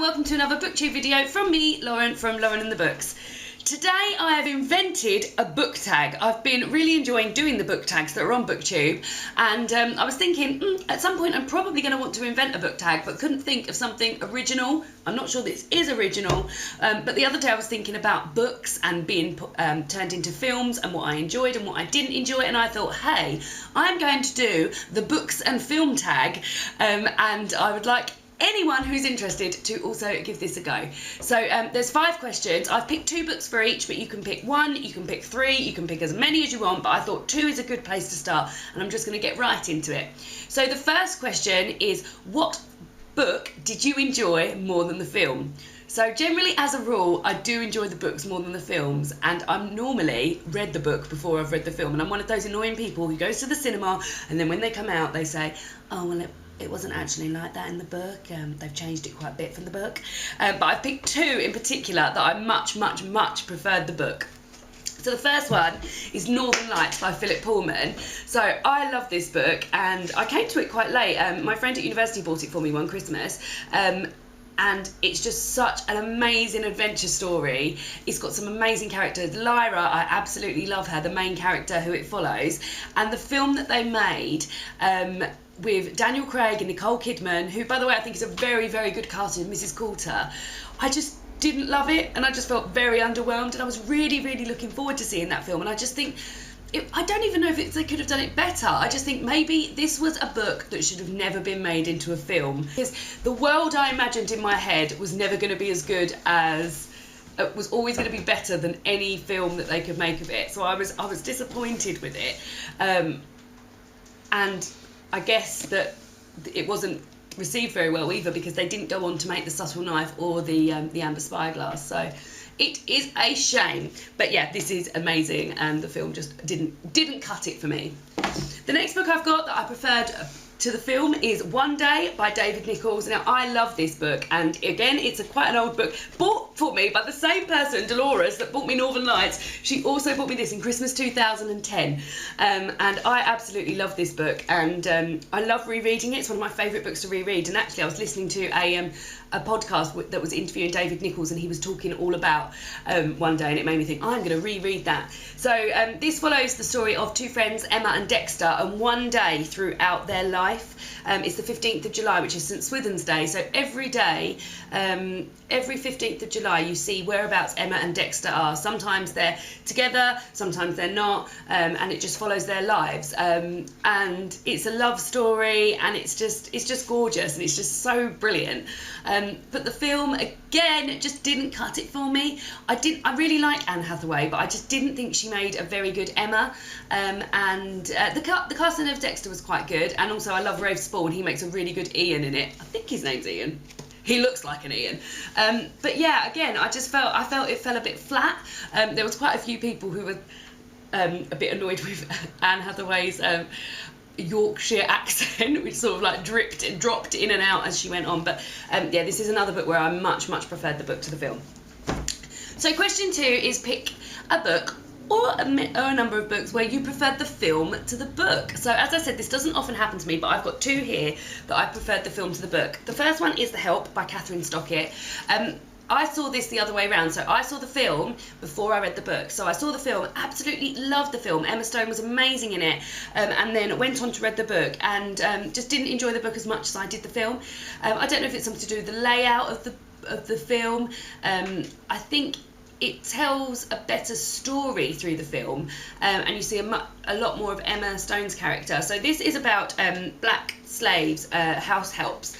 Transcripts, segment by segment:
welcome to another booktube video from me, Lauren, from Lauren and the Books. Today I have invented a book tag. I've been really enjoying doing the book tags that are on booktube, and I was thinking at some point I'm probably going to want to invent a book tag, but couldn't think of something original. I'm not sure this is original, but the other day I was thinking about books and being turned into films and what I enjoyed and what I didn't enjoy, and I thought, hey, I'm going to do the books and film tag, and I would like anyone who's interested to also give this a go. So there's 5 questions. I've picked 2 books for each, but you can pick 1, you can pick 3, you can pick as many as you want, but I thought 2 is a good place to start, and I'm just going to get right into it. So the first question is, what book did you enjoy more than the film? So generally, as a rule, I do enjoy the books more than the films, and I'm normally read the book before I've read the film, and I'm one of those annoying people who goes to the cinema and then when they come out they say, oh well, it wasn't actually like that in the book, they've changed it quite a bit from the book, but I've picked 2 in particular that I much preferred the book. So the first one is Northern Lights by Philip Pullman. So I love this book, and I came to it quite late. My friend at university bought it for me one Christmas, and it's just such an amazing adventure story. It's got some amazing characters. Lyra, I absolutely love her, the main character who it follows. And the film that they made with Daniel Craig and Nicole Kidman, who, by the way, I think is a very good casting of Mrs. Coulter, I just didn't love it, and I just felt very underwhelmed, and I was really looking forward to seeing that film, and I just think, I don't even know if they could have done it better. I just think maybe this was a book that should have never been made into a film, because the world I imagined in my head was never going to be as good as, was always going to be better than any film that they could make of it. So I was disappointed with it, and I guess that it wasn't received very well either, because they didn't go on to make The Subtle Knife or the Amber Spyglass. So it is a shame, but yeah, this is amazing, and the film just didn't cut it for me. The next book I've got that I preferred to the film is One Day by David Nichols. Now, I love this book, and again, it's quite an old book, bought for me by the same person, Dolores, that bought me Northern Lights. She also bought me this in Christmas 2010, and I absolutely love this book, and I love rereading it. It's one of my favourite books to reread, and actually I was listening to a podcast that was interviewing David Nichols, and he was talking all about One Day, and it made me think, I'm going to reread that. So this follows the story of 2 friends, Emma and Dexter, and one day throughout their life. It's the 15th of July, which is St Swithin's Day, so every day, every 15th of July, you see whereabouts Emma and Dexter are. Sometimes they're together, sometimes they're not, and it just follows their lives, and it's a love story, and it's just gorgeous, and it's just so brilliant. But the film, again, just didn't cut it for me. I really like Anne Hathaway, but I just didn't think she made a very good Emma, and the casting of Dexter was quite good, and also I love Rafe Spall, and he makes a really good Ian in it. I think his name's Ian. He looks like an Ian. But yeah, again, I felt it fell a bit flat. There was quite a few people who were a bit annoyed with Anne Hathaway's Yorkshire accent, which sort of like dropped in and out as she went on. But yeah, this is another book where I much preferred the book to the film. So question 2 is pick a book or a number of books where you preferred the film to the book. So as I said, this doesn't often happen to me, but I've got 2 here that I preferred the film to the book. The first one is The Help by Catherine Stockett. I saw this the other way around, so I saw the film before I read the book. So I saw the film, absolutely loved the film, Emma Stone was amazing in it, and then went on to read the book, and just didn't enjoy the book as much as I did the film. I don't know if it's something to do with the layout of the film. I think it tells a better story through the film, and you see a lot more of Emma Stone's character. So this is about black slaves, house helps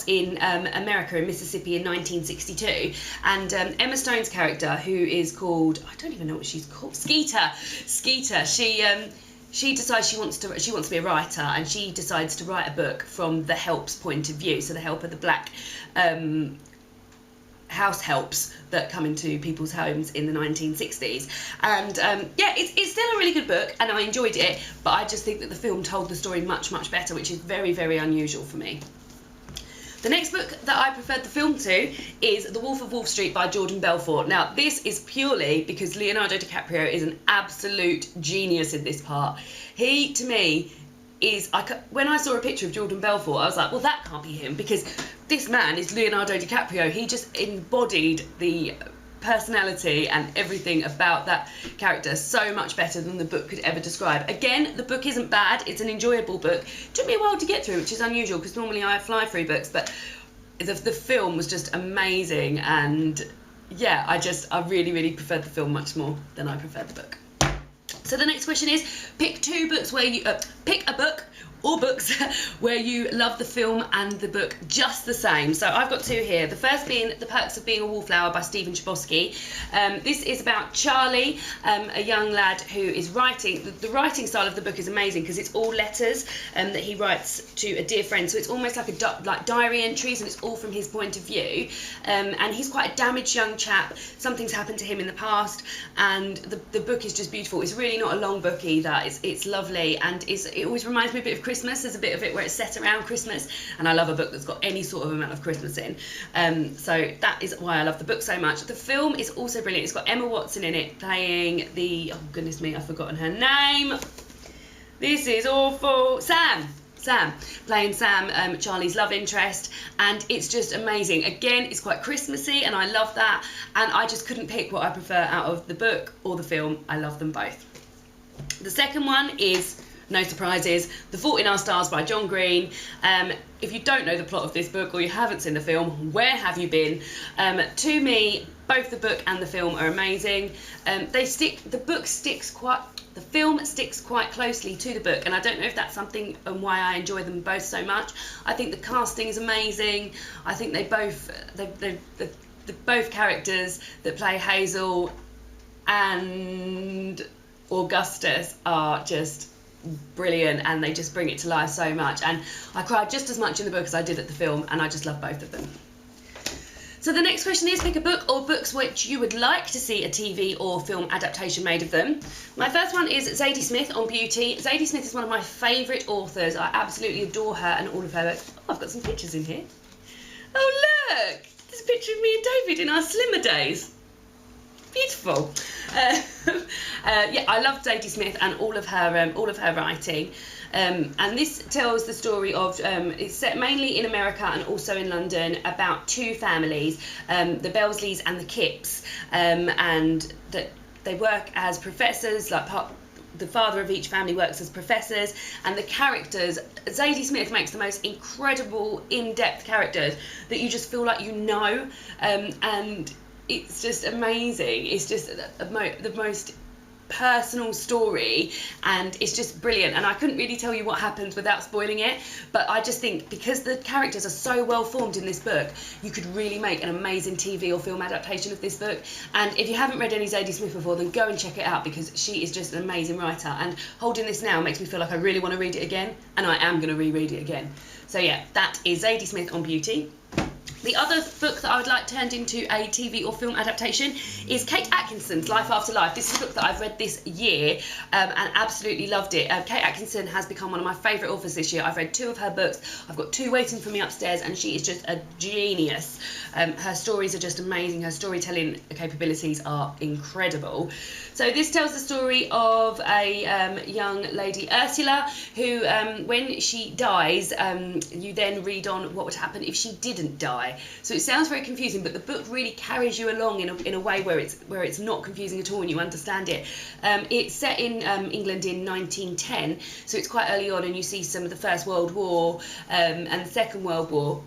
in America, in Mississippi in 1962, and Emma Stone's character, who is called, I don't even know what she's called, Skeeter, she decides she wants to be a writer, and she decides to write a book from the Help's point of view. So the Help are the black house helps that come into people's homes in the 1960s, and yeah, it's still a really good book, and I enjoyed it, but I just think that the film told the story much better, which is very unusual for me. The next book that I preferred the film to is The Wolf of Wall Street by Jordan Belfort. Now, this is purely because Leonardo DiCaprio is an absolute genius in this part. He, to me, when I saw a picture of Jordan Belfort, I was like, well, that can't be him, because this man is Leonardo DiCaprio. He just embodied the personality and everything about that character so much better than the book could ever describe. Again, the book isn't bad. It's an enjoyable book. It took me a while to get through, which is unusual because normally I fly through books, but the film was just amazing. And yeah, I really preferred the film much more than I preferred the book. So the next question is, pick two books where you pick a book or books where you love the film and the book just the same. So I've got two here. The first being The Perks of Being a Wallflower by Stephen Chbosky. This is about Charlie, a young lad who is writing. The writing style of the book is amazing because it's all letters that he writes to a dear friend. So it's almost like diary entries, and it's all from his point of view. And he's quite a damaged young chap. Something's happened to him in the past, and the book is just beautiful. It's really not a long book either. It's lovely, and it always reminds me a bit of Christmas. There's a bit of it where it's set around Christmas, and I love a book that's got any sort of amount of Christmas in. So that is why I love the book so much. The film is also brilliant. It's got Emma Watson in it playing oh goodness me, I've forgotten her name. This is awful. Sam playing Sam, Charlie's love interest, and it's just amazing. Again, it's quite Christmassy, and I love that, and I just couldn't pick what I prefer out of the book or the film. I love them both. The second one is, no surprises, The Fault in Our Stars by John Green. If you don't know the plot of this book or you haven't seen the film, where have you been? To me, both the book and the film are amazing. The film sticks quite closely to the book, and I don't know if that's something and why I enjoy them both so much. I think the casting is amazing. I think the both characters that play Hazel and Augustus are just brilliant, and they just bring it to life so much, and I cried just as much in the book as I did at the film, and I just love both of them. So the next question is, pick a book or books which you would like to see a TV or film adaptation made of them. My first one is Zadie Smith on beauty. Zadie Smith is one of my favourite authors. I absolutely adore her and all of her books. Oh, I've got some pictures in here. Oh look, there's a picture of me and David in our slimmer days. Beautiful. Yeah, I love Zadie Smith and all of her writing. And this tells the story of, it's set mainly in America and also in London, about two families, the Belsleys and the Kipps, and that they work as professors, the father of each family works as professors, and the characters, Zadie Smith makes the most incredible, in-depth characters that you just feel like you know, and it's just amazing. It's just the most personal story, and it's just brilliant, and I couldn't really tell you what happens without spoiling it, but I just think because the characters are so well formed in this book, you could really make an amazing TV or film adaptation of this book. And if you haven't read any Zadie Smith before, then go and check it out, because she is just an amazing writer, and holding this now makes me feel like I really want to read it again, and I am going to reread it again. So yeah, that is Zadie Smith on beauty. The other book that I would like turned into a TV or film adaptation is Kate Atkinson's Life After Life. This is a book that I've read this year and absolutely loved it. Kate Atkinson has become one of my favourite authors this year. I've read two of her books. I've got two waiting for me upstairs, and she is just a genius. Her stories are just amazing. Her storytelling capabilities are incredible. So this tells the story of a young lady, Ursula, who when she dies, you then read on what would happen if she didn't die. So it sounds very confusing, but the book really carries you along in a way where it's not confusing at all, and you understand it. It's set in England in 1910, so it's quite early on, and you see some of the First World War and the Second World War.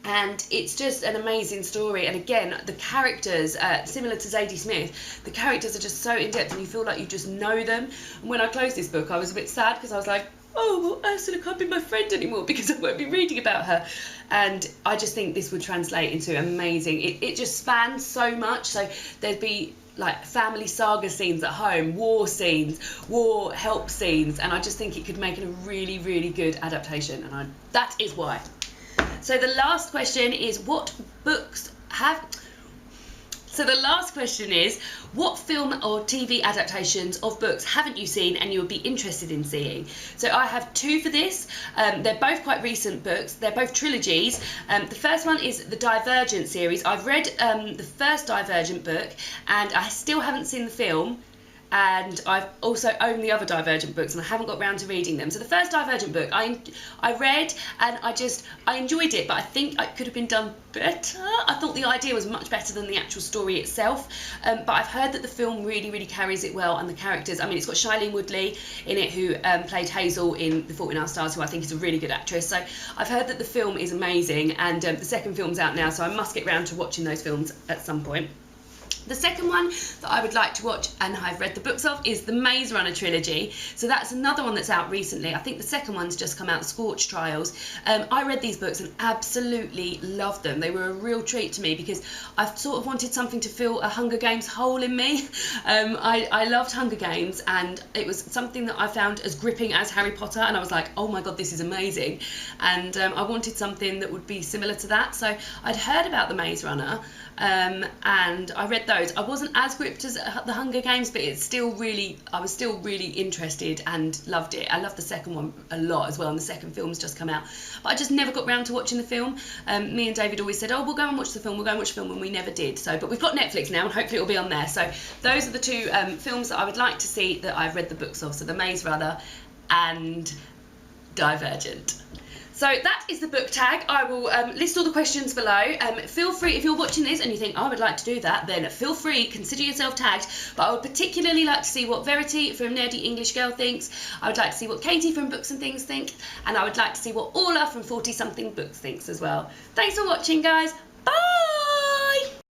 And it's just an amazing story. And again, the characters, similar to Zadie Smith, the characters are just so in-depth, and you feel like you just know them. And when I closed this book, I was a bit sad, because I was like, oh, well, Ursula can't be my friend anymore because I won't be reading about her. And I just think this would translate into amazing. It just spans so much. So there'd be like family saga scenes at home, war scenes, war help scenes, and I just think it could make a really, really good adaptation. And that is why. So the last question is, what film or TV adaptations of books haven't you seen and you would be interested in seeing? So I have two for this. They're both quite recent books. They're both trilogies. The first one is the Divergent series. I've read the first Divergent book, and I still haven't seen the film. and I've also owned the other Divergent books and I haven't got round to reading them. So the first Divergent book I read and I enjoyed it, but I think it could have been done better. I thought the idea was much better than the actual story itself, but I've heard that the film really carries it well, and the characters, I mean, it's got Shailene Woodley in it, who played Hazel in The Fault in Our Stars, who I think is a really good actress. So I've heard that the film is amazing, and the second film's out now, so I must get round to watching those films at some point. The second one that I would like to watch, and I've read the books of, is the Maze Runner trilogy. So that's another one that's out recently. I think the second one's just come out, Scorch Trials. I read these books and absolutely loved them. They were a real treat to me because I've sort of wanted something to fill a Hunger Games hole in me. I loved Hunger Games, and it was something that I found as gripping as Harry Potter, and I was like, oh my god, this is amazing. And I wanted something that would be similar to that. So I'd heard about the Maze Runner, and I read those. I wasn't as gripped as the Hunger Games, but I was still really interested and loved it. I loved the second one a lot as well, and the second film's just come out, but I just never got round to watching the film. Me and David always said, oh, we'll go and watch the film, and we never did. So, but we've got Netflix now, and hopefully it'll be on there. So those are the two films that I would like to see that I've read the books of, so The Maze Runner and Divergent. So that is the book tag. I will list all the questions below. Feel free, if you're watching this and you think, oh, I would like to do that, then feel free, consider yourself tagged. But I would particularly like to see what Verity from Nerdy English Girl thinks. I would like to see what Katie from Books and Things think. And I would like to see what Orla from 40 Something Books thinks as well. Thanks for watching, guys. Bye!